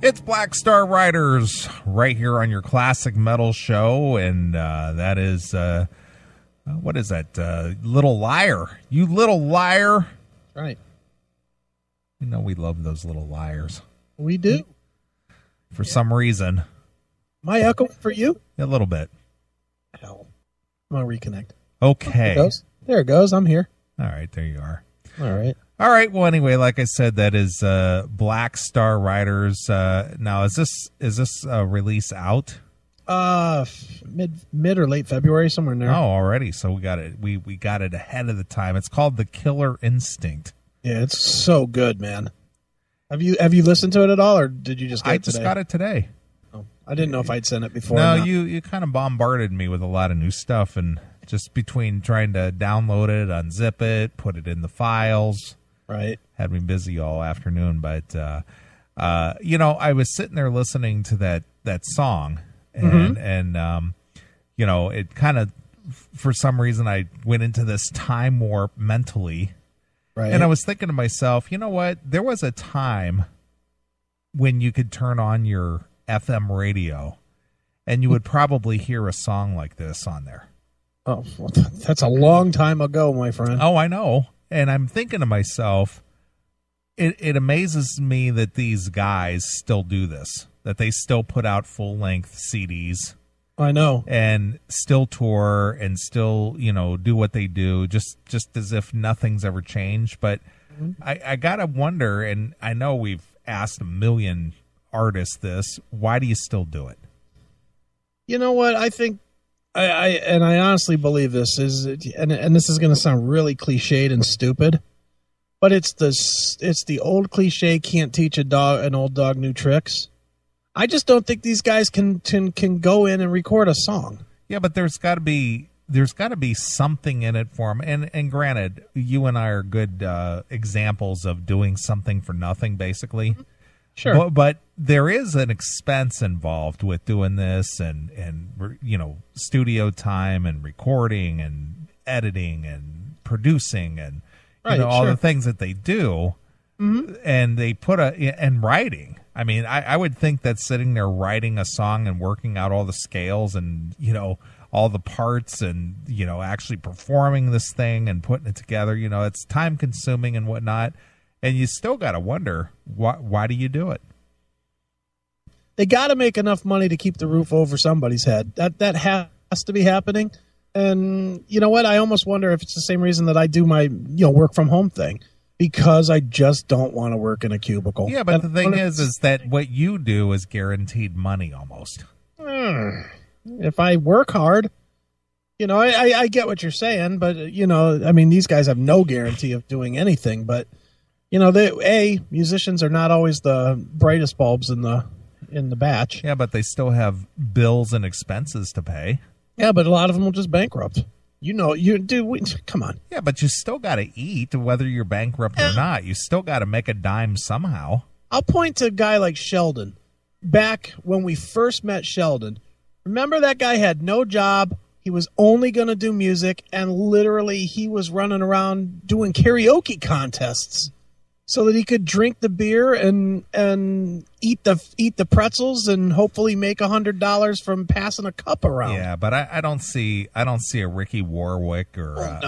It's Black Star Riders right here on your classic metal show, and that is, what is that? Little Liar. You little liar. That's right. You know we love those little liars. We do. For some reason. Am I echoing for you? A little bit. Hell. I'm going to reconnect. Okay. There it goes. I'm here. All right, there you are. All right. All right. Well, anyway, like I said, that is Black Star Riders. Now, is this release out? Mid or late February, somewhere in there. Oh, already. So we got it. We got it ahead of the time. It's called The Killer Instinct. Yeah, it's so good, man. Have you listened to it at all, or did you just get it today? I just got it today. Oh, I didn't know if I'd sent it before. No, you kind of bombarded me with a lot of new stuff, and just between trying to download it, unzip it, put it in the files. Right. Had me busy all afternoon, but I was sitting there listening to that song, and it kind of, for some reason, I went into this time warp mentally, right? And I was thinking to myself, you know what? There was a time when you could turn on your FM radio, and you would probably hear a song like this on there. Oh, well, that's a long time ago, my friend. Oh, I know. And I'm thinking to myself, it amazes me that these guys still do this, that they still put out full-length CDs. I know. And still tour and still, do what they do, just as if nothing's ever changed. But I got to wonder, and I know we've asked a million artists this, why do you still do it? You know what? I think I honestly believe this is, and this is going to sound really cliched and stupid, but it's the old cliche, can't teach an old dog new tricks. I just don't think these guys can go in and record a song. Yeah, but there's got to be something in it for them. And granted, you and I are good examples of doing something for nothing, basically. Sure. But there is an expense involved with doing this and studio time and recording and editing and producing and all the things that they do. Mm-hmm. And they put and writing. I mean, I would think that sitting there writing a song and working out all the scales and, all the parts and, actually performing this thing and putting it together, it's time consuming and whatnot. And you still got to wonder, why do you do it? They got to make enough money to keep the roof over somebody's head. That has to be happening. And you know what? I almost wonder if it's the same reason that I do my work from home thing, because I just don't want to work in a cubicle. Yeah, but the thing is that what you do is guaranteed money almost. If I work hard, I get what you're saying, but these guys have no guarantee of doing anything. But musicians are not always the brightest bulbs in the batch. Yeah, but they still have bills and expenses to pay. Yeah, but a lot of them will just bankrupt. Come on. Yeah, but you still got to eat, whether you're bankrupt or not. You still got to make a dime somehow. I'll point to a guy like Sheldon. Back when we first met Sheldon, remember that guy had no job. He was only going to do music, and literally he was running around doing karaoke contests so that he could drink the beer and eat the pretzels and hopefully make $100 from passing a cup around. Yeah, but I don't see a Ricky Warwick or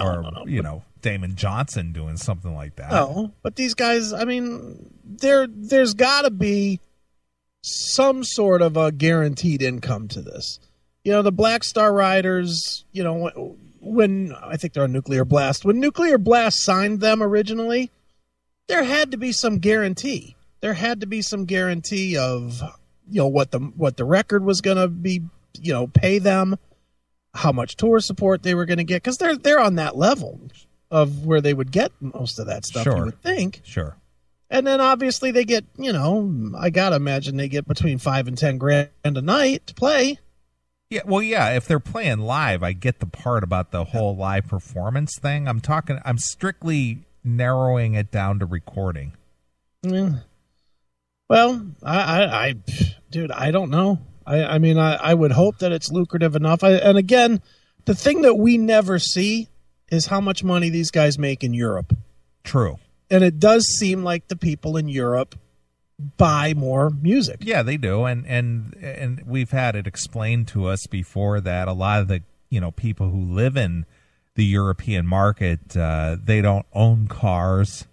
Damon Johnson doing something like that. No, but these guys, there's got to be some sort of a guaranteed income to this. The Black Star Riders, when I think they're on Nuclear Blast. When Nuclear Blast signed them originally, there had to be some guarantee. There had to be some guarantee of, what the record was going to be, pay them, how much tour support they were going to get, because they're on that level of where they would get most of that stuff. Sure. You would think. Sure. And then obviously they get, I gotta imagine they get between $5,000 and $10,000 a night to play. Yeah, well, yeah, if they're playing live, I get the part about the whole live performance thing. I'm strictly narrowing it down to recording. Yeah. Well, dude, I don't know. I would hope that it's lucrative enough. And again, the thing that we never see is how much money these guys make in Europe. True. And it does seem like the people in Europe buy more music. Yeah, they do, and we've had it explained to us before that a lot of the people who live in the European market, they don't own cars,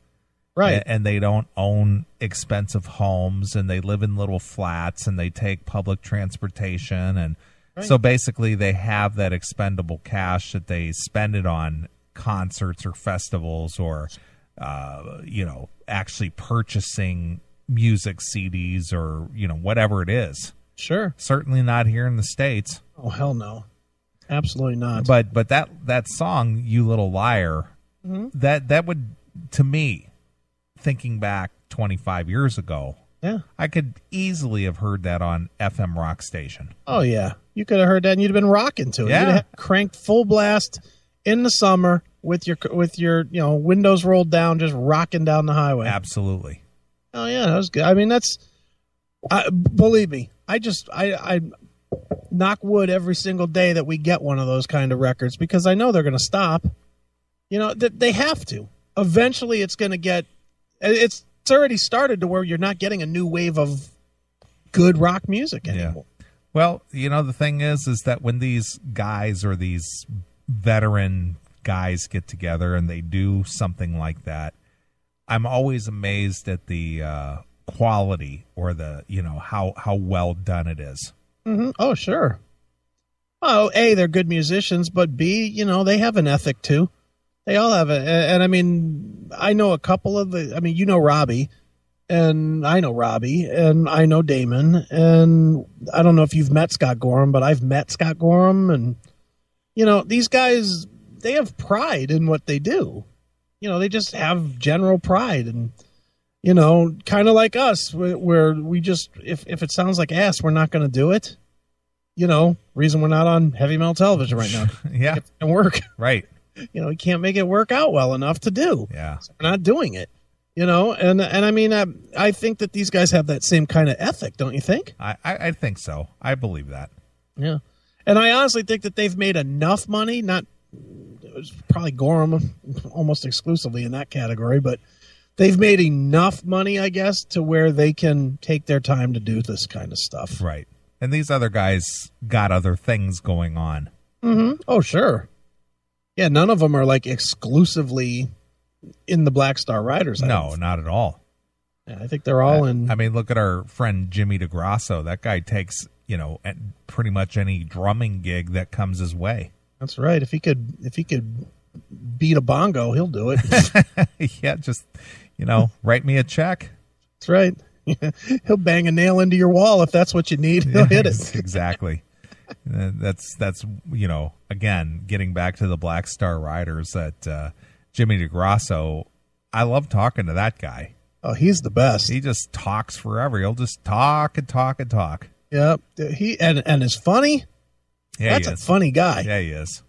right, and they don't own expensive homes, and they live in little flats, and they take public transportation, and so basically they have that expendable cash that they spend it on concerts or festivals or actually purchasing music CDs or whatever it is. Sure. Certainly not here in the States. Oh, hell no. Absolutely not. But that song, You Little Liar, that would, to me, thinking back 25 years ago, I could easily have heard that on FM rock station. Oh yeah, you could have heard that and you'd have been rocking to it. Yeah. You'd have cranked full blast in the summer with your windows rolled down, just rocking down the highway. Absolutely. Oh yeah, that was good. I mean, believe me, I knock wood every single day that we get one of those kind of records because I know they're going to stop. They have to. Eventually, it's going to get. It's already started to where you're not getting a new wave of good rock music anymore. Yeah. Well, the thing is that when these guys or these veteran guys get together and they do something like that, I'm always amazed at the quality or the how well done it is. Mm-hmm. Oh, sure. Oh, A, they're good musicians, but B, they have an ethic too. They all have it. And I mean, I know a couple of Robbie, and I know Robbie, and I know Damon, and I don't know if you've met Scott Gorham, but I've met Scott Gorham, and these guys, they have pride in what they do. They just have general pride, and kind of like us, where we just if it sounds like ass, we're not going to do it. Reason we're not on heavy metal television right now. Yeah, it can work. Right. We can't make it work out well enough to do. Yeah, so we're not doing it. And I mean, I think that these guys have that same kind of ethic, don't you think? I think so. I believe that. Yeah, and I honestly think that they've made enough money. It was probably Gorham almost exclusively in that category, but they've made enough money, I guess, to where they can take their time to do this kind of stuff. Right. And these other guys got other things going on. Mm-hmm. Oh, sure. Yeah, none of them are like exclusively in the Black Star Riders. No, not at all. Yeah, I think they're all in. I mean, look at our friend Jimmy DeGrasso. That guy takes, pretty much any drumming gig that comes his way. That's right. If he could beat a bongo, he'll do it. Yeah, just, write me a check. That's right. He'll bang a nail into your wall if that's what you need. He'll hit it. Exactly. That's again, getting back to the Black Star Riders, that Jimmy DeGrasso, I love talking to that guy. Oh, he's the best. He just talks forever. He'll just talk and talk and talk. Yeah. He and is funny. Yeah, that's a funny guy. Yeah, he is.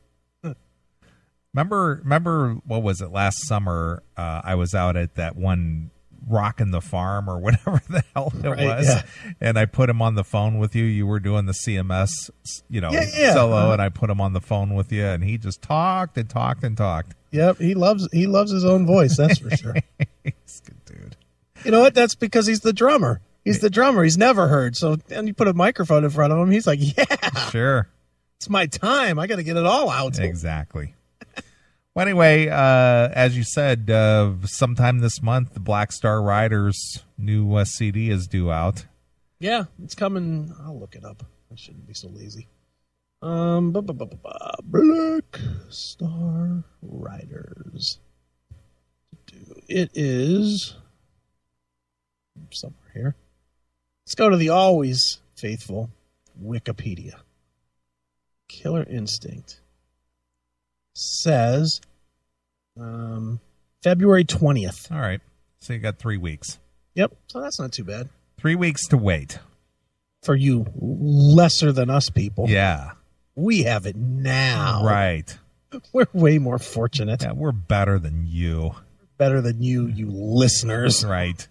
Remember what was it, last summer? I was out at that one Rockin' the Farm or whatever the hell it was, yeah. And I put him on the phone with you. You were doing the CMS, solo, and I put him on the phone with you, and he just talked and talked and talked. Yep, he loves his own voice. That's for sure. He's a good dude. You know what? That's because he's the drummer. He's the drummer. He's never heard. So, and you put a microphone in front of him, he's like, "Yeah, sure, it's my time. I got to get it all out." Exactly. Well, anyway, as you said, sometime this month, the Black Star Riders' new CD is due out. Yeah, it's coming. I'll look it up. I shouldn't be so lazy. Black Star Riders. It is somewhere here. Let's go to the always faithful Wikipedia. Killer Instinct says February 20th. All right. So you got 3 weeks. Yep. So that's not too bad. 3 weeks to wait. For you lesser than us people. Yeah. We have it now. Right. We're way more fortunate. Yeah, we're better than you. Better than you listeners. Right.